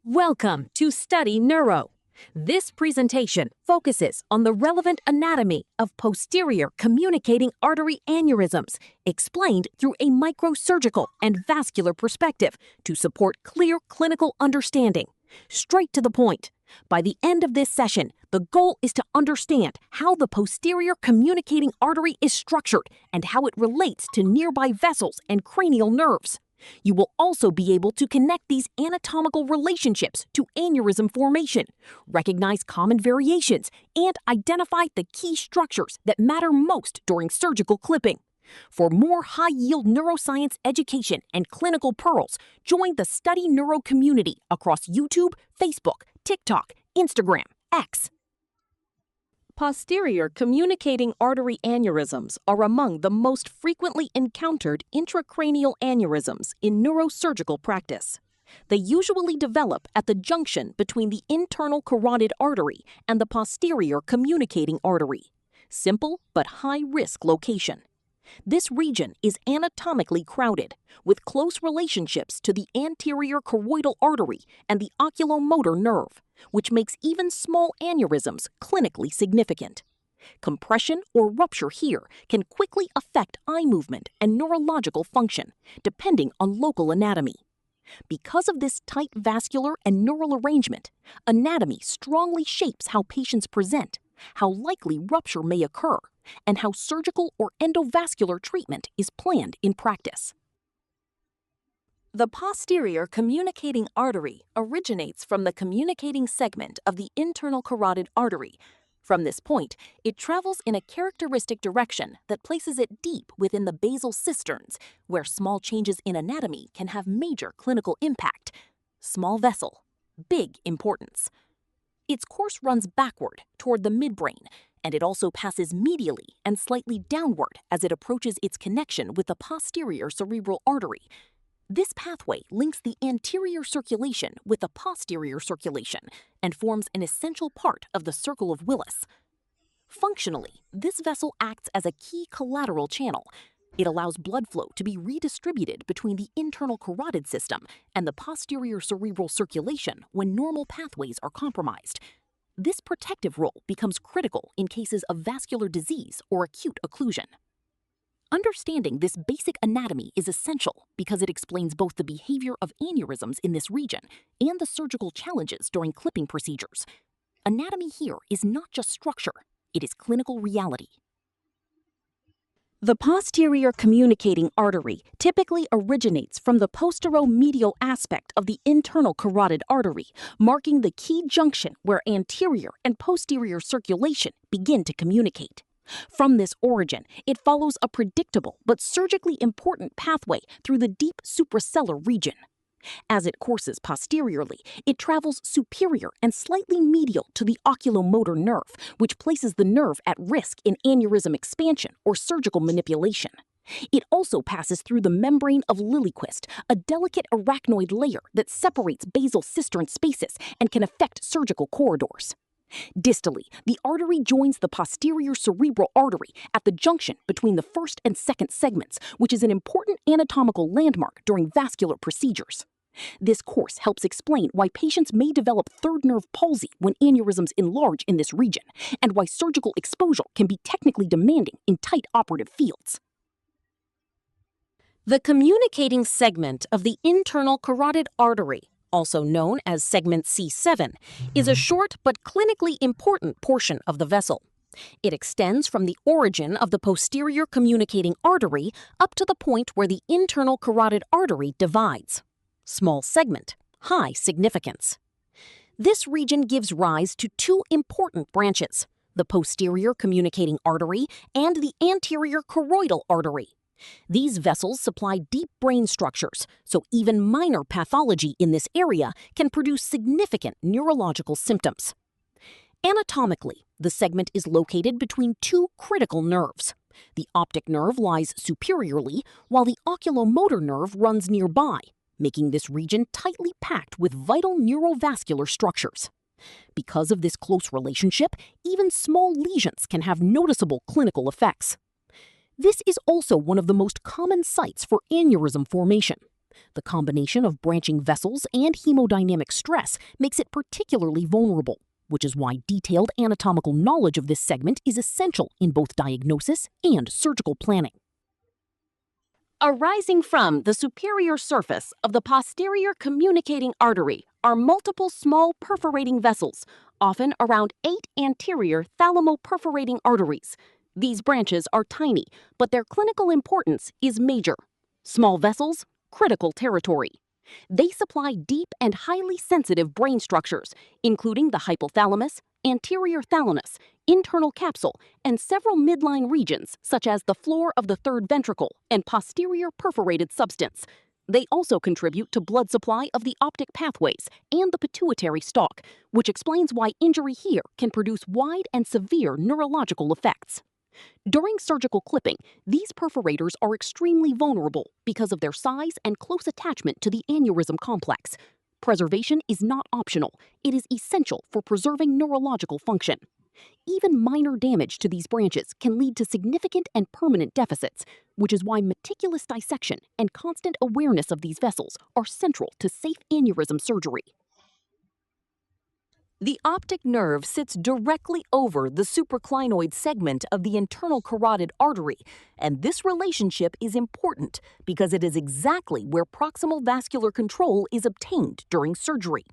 Welcome to StudyNeuro. This presentation focuses on the relevant anatomy of posterior communicating artery aneurysms, explained through a microsurgical and vascular perspective to support clear clinical understanding. Straight to the point. By the end of this session, the goal is to understand how the posterior communicating artery is structured and how it relates to nearby vessels and cranial nerves. You will also be able to connect these anatomical relationships to aneurysm formation, recognize common variations, and identify the key structures that matter most during surgical clipping. For more high-yield neuroscience education and clinical pearls, join the StudyNeuro community across YouTube, Facebook, TikTok, Instagram, X. Posterior communicating artery aneurysms are among the most frequently encountered intracranial aneurysms in neurosurgical practice. They usually develop at the junction between the internal carotid artery and the posterior communicating artery. Simple but high-risk location. This region is anatomically crowded, with close relationships to the anterior choroidal artery and the oculomotor nerve, which makes even small aneurysms clinically significant. Compression or rupture here can quickly affect eye movement and neurological function, depending on local anatomy. Because of this tight vascular and neural arrangement, anatomy strongly shapes how patients present, how likely rupture may occur, and how surgical or endovascular treatment is planned in practice. The posterior communicating artery originates from the communicating segment of the internal carotid artery. From this point, it travels in a characteristic direction that places it deep within the basal cisterns, where small changes in anatomy can have major clinical impact. Small vessel, big importance. Its course runs backward toward the midbrain, and it also passes medially and slightly downward as it approaches its connection with the posterior cerebral artery. This pathway links the anterior circulation with the posterior circulation and forms an essential part of the circle of Willis. Functionally, this vessel acts as a key collateral channel. It allows blood flow to be redistributed between the internal carotid system and the posterior cerebral circulation when normal pathways are compromised. This protective role becomes critical in cases of vascular disease or acute occlusion. Understanding this basic anatomy is essential because it explains both the behavior of aneurysms in this region and the surgical challenges during clipping procedures. Anatomy here is not just structure, it is clinical reality. The posterior communicating artery typically originates from the posteromedial aspect of the internal carotid artery, marking the key junction where anterior and posterior circulation begin to communicate. From this origin, it follows a predictable but surgically important pathway through the deep suprasellar region. As it courses posteriorly, it travels superior and slightly medial to the oculomotor nerve, which places the nerve at risk in aneurysm expansion or surgical manipulation. It also passes through the membrane of Lilliquist, a delicate arachnoid layer that separates basal cistern spaces and can affect surgical corridors. Distally, the artery joins the posterior cerebral artery at the junction between the first and second segments, which is an important anatomical landmark during vascular procedures. This course helps explain why patients may develop third nerve palsy when aneurysms enlarge in this region, and why surgical exposure can be technically demanding in tight operative fields. The communicating segment of the internal carotid artery, also known as segment C7, is a short but clinically important portion of the vessel. It extends from the origin of the posterior communicating artery up to the point where the internal carotid artery divides. Small segment, high significance. This region gives rise to two important branches, the posterior communicating artery and the anterior choroidal artery. These vessels supply deep brain structures, so even minor pathology in this area can produce significant neurological symptoms. Anatomically, the segment is located between two critical nerves. The optic nerve lies superiorly, while the oculomotor nerve runs nearby, making this region tightly packed with vital neurovascular structures. Because of this close relationship, even small lesions can have noticeable clinical effects. This is also one of the most common sites for aneurysm formation. The combination of branching vessels and hemodynamic stress makes it particularly vulnerable, which is why detailed anatomical knowledge of this segment is essential in both diagnosis and surgical planning. Arising from the superior surface of the posterior communicating artery are multiple small perforating vessels, often around 8 anterior thalamoperforating arteries. These branches are tiny, but their clinical importance is major. Small vessels, critical territory. They supply deep and highly sensitive brain structures, including the hypothalamus, anterior thalamus, internal capsule, and several midline regions such as the floor of the third ventricle and posterior perforated substance. They also contribute to blood supply of the optic pathways and the pituitary stalk, which explains why injury here can produce wide and severe neurological effects. During surgical clipping, these perforators are extremely vulnerable because of their size and close attachment to the aneurysm complex. Preservation is not optional. It is essential for preserving neurological function. Even minor damage to these branches can lead to significant and permanent deficits, which is why meticulous dissection and constant awareness of these vessels are central to safe aneurysm surgery. The optic nerve sits directly over the supraclinoid segment of the internal carotid artery, and this relationship is important because it is exactly where proximal vascular control is obtained during surgery.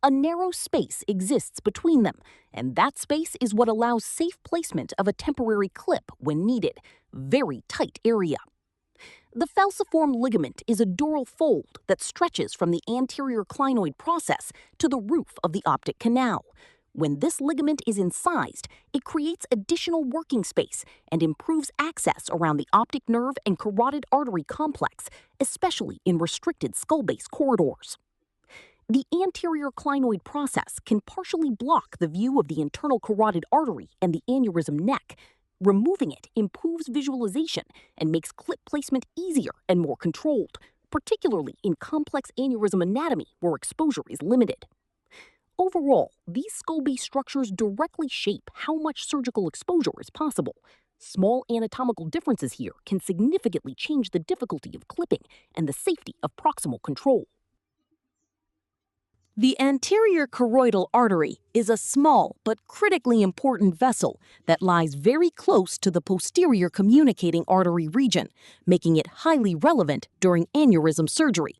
A narrow space exists between them, and that space is what allows safe placement of a temporary clip when needed. Very tight area. The falciform ligament is a dural fold that stretches from the anterior clinoid process to the roof of the optic canal. When this ligament is incised, it creates additional working space and improves access around the optic nerve and carotid artery complex, especially in restricted skull-base corridors. The anterior clinoid process can partially block the view of the internal carotid artery and the aneurysm neck. Removing it improves visualization and makes clip placement easier and more controlled, particularly in complex aneurysm anatomy where exposure is limited. Overall, these skull-base structures directly shape how much surgical exposure is possible. Small anatomical differences here can significantly change the difficulty of clipping and the safety of proximal control. The anterior choroidal artery is a small but critically important vessel that lies very close to the posterior communicating artery region, making it highly relevant during aneurysm surgery.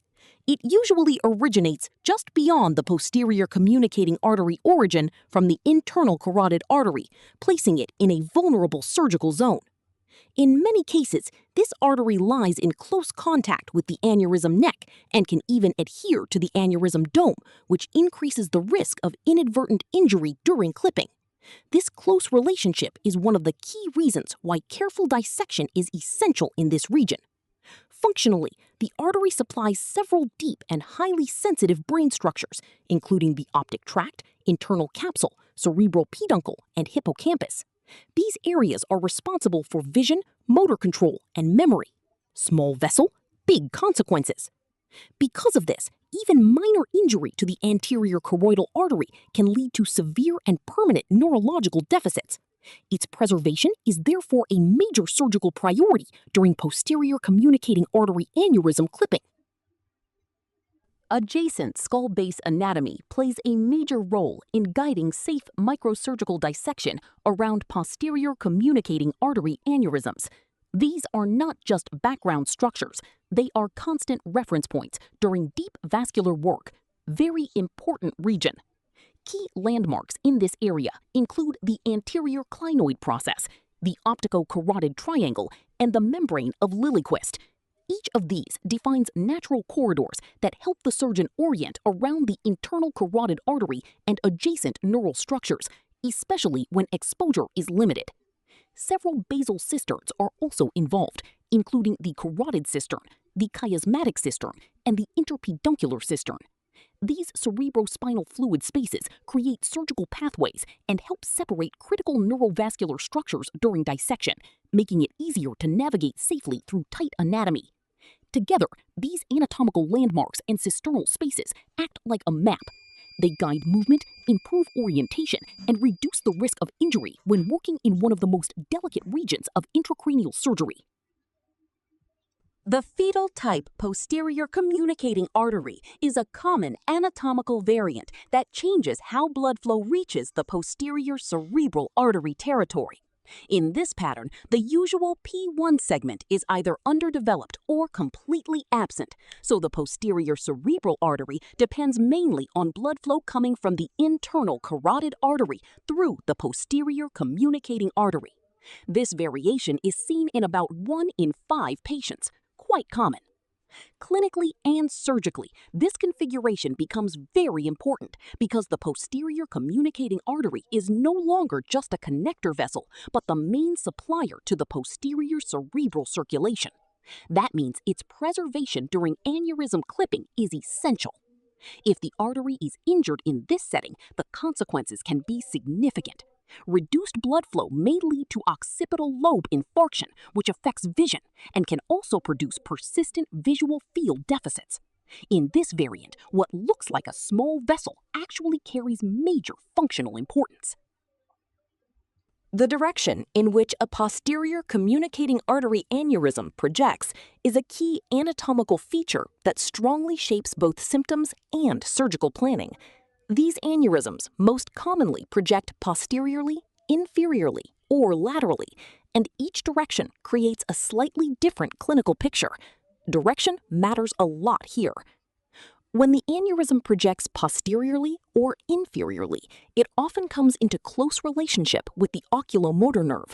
It usually originates just beyond the posterior communicating artery origin from the internal carotid artery, placing it in a vulnerable surgical zone. In many cases, this artery lies in close contact with the aneurysm neck and can even adhere to the aneurysm dome, which increases the risk of inadvertent injury during clipping. This close relationship is one of the key reasons why careful dissection is essential in this region. Functionally, the artery supplies several deep and highly sensitive brain structures, including the optic tract, internal capsule, cerebral peduncle, and hippocampus. These areas are responsible for vision, motor control, and memory. Small vessel, big consequences. Because of this, even minor injury to the anterior choroidal artery can lead to severe and permanent neurological deficits. Its preservation is therefore a major surgical priority during posterior communicating artery aneurysm clipping. Adjacent skull base anatomy plays a major role in guiding safe microsurgical dissection around posterior communicating artery aneurysms. These are not just background structures, they are constant reference points during deep vascular work. Very important region. Key landmarks in this area include the anterior clinoid process, the optico-carotid triangle, and the membrane of Lilliquist. Each of these defines natural corridors that help the surgeon orient around the internal carotid artery and adjacent neural structures, especially when exposure is limited. Several basal cisterns are also involved, including the carotid cistern, the chiasmatic cistern, and the interpeduncular cistern. These cerebrospinal fluid spaces create surgical pathways and help separate critical neurovascular structures during dissection, making it easier to navigate safely through tight anatomy. Together, these anatomical landmarks and cisternal spaces act like a map. They guide movement, improve orientation, and reduce the risk of injury when working in one of the most delicate regions of intracranial surgery. The fetal-type posterior communicating artery is a common anatomical variant that changes how blood flow reaches the posterior cerebral artery territory. In this pattern, the usual P1 segment is either underdeveloped or completely absent, so the posterior cerebral artery depends mainly on blood flow coming from the internal carotid artery through the posterior communicating artery. This variation is seen in about 1 in 5 patients, quite common. Clinically and surgically, this configuration becomes very important because the posterior communicating artery is no longer just a connector vessel, but the main supplier to the posterior cerebral circulation. That means its preservation during aneurysm clipping is essential. If the artery is injured in this setting, the consequences can be significant. Reduced blood flow may lead to occipital lobe infarction, which affects vision and can also produce persistent visual field deficits. In this variant, what looks like a small vessel actually carries major functional importance. The direction in which a posterior communicating artery aneurysm projects is a key anatomical feature that strongly shapes both symptoms and surgical planning. These aneurysms most commonly project posteriorly, inferiorly, or laterally, and each direction creates a slightly different clinical picture. Direction matters a lot here. When the aneurysm projects posteriorly or inferiorly, it often comes into close relationship with the oculomotor nerve.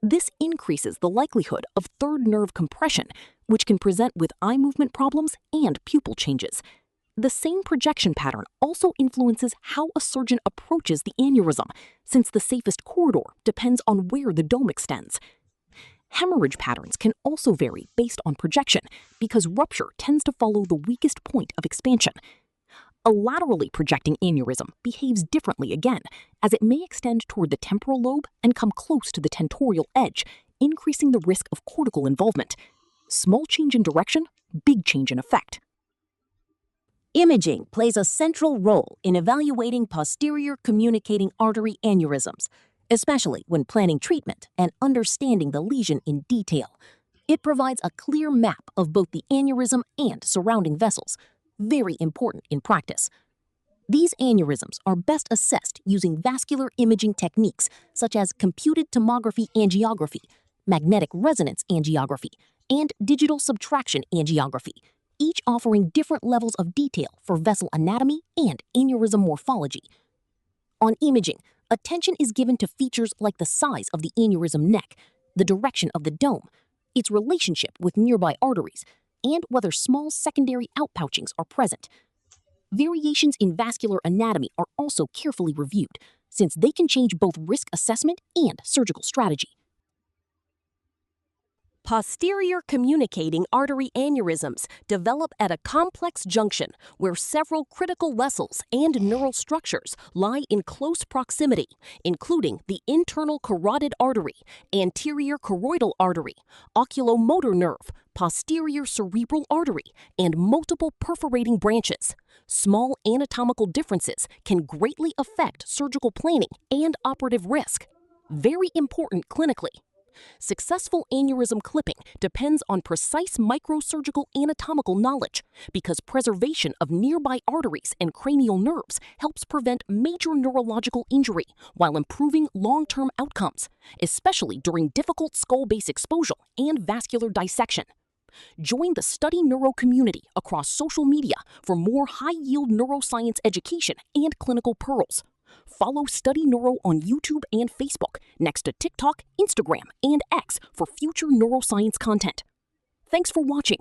This increases the likelihood of third nerve compression, which can present with eye movement problems and pupil changes. The same projection pattern also influences how a surgeon approaches the aneurysm, since the safest corridor depends on where the dome extends. Hemorrhage patterns can also vary based on projection, because rupture tends to follow the weakest point of expansion. A laterally projecting aneurysm behaves differently again, as it may extend toward the temporal lobe and come close to the tentorial edge, increasing the risk of cortical involvement. Small change in direction, big change in effect. Imaging plays a central role in evaluating posterior communicating artery aneurysms, especially when planning treatment and understanding the lesion in detail. It provides a clear map of both the aneurysm and surrounding vessels, very important in practice. These aneurysms are best assessed using vascular imaging techniques such as computed tomography angiography, magnetic resonance angiography, and digital subtraction angiography, each offering different levels of detail for vessel anatomy and aneurysm morphology. On imaging, attention is given to features like the size of the aneurysm neck, the direction of the dome, its relationship with nearby arteries, and whether small secondary outpouchings are present. Variations in vascular anatomy are also carefully reviewed, since they can change both risk assessment and surgical strategy. Posterior communicating artery aneurysms develop at a complex junction where several critical vessels and neural structures lie in close proximity, including the internal carotid artery, anterior choroidal artery, oculomotor nerve, posterior cerebral artery, and multiple perforating branches. Small anatomical differences can greatly affect surgical planning and operative risk. Very important clinically. Successful aneurysm clipping depends on precise microsurgical anatomical knowledge because preservation of nearby arteries and cranial nerves helps prevent major neurological injury while improving long-term outcomes, especially during difficult skull-base exposure and vascular dissection. Join the StudyNeuro community across social media for more high-yield neuroscience education and clinical pearls. Follow StudyNeuro on YouTube and Facebook, next to TikTok, Instagram, and X for future neuroscience content. Thanks for watching.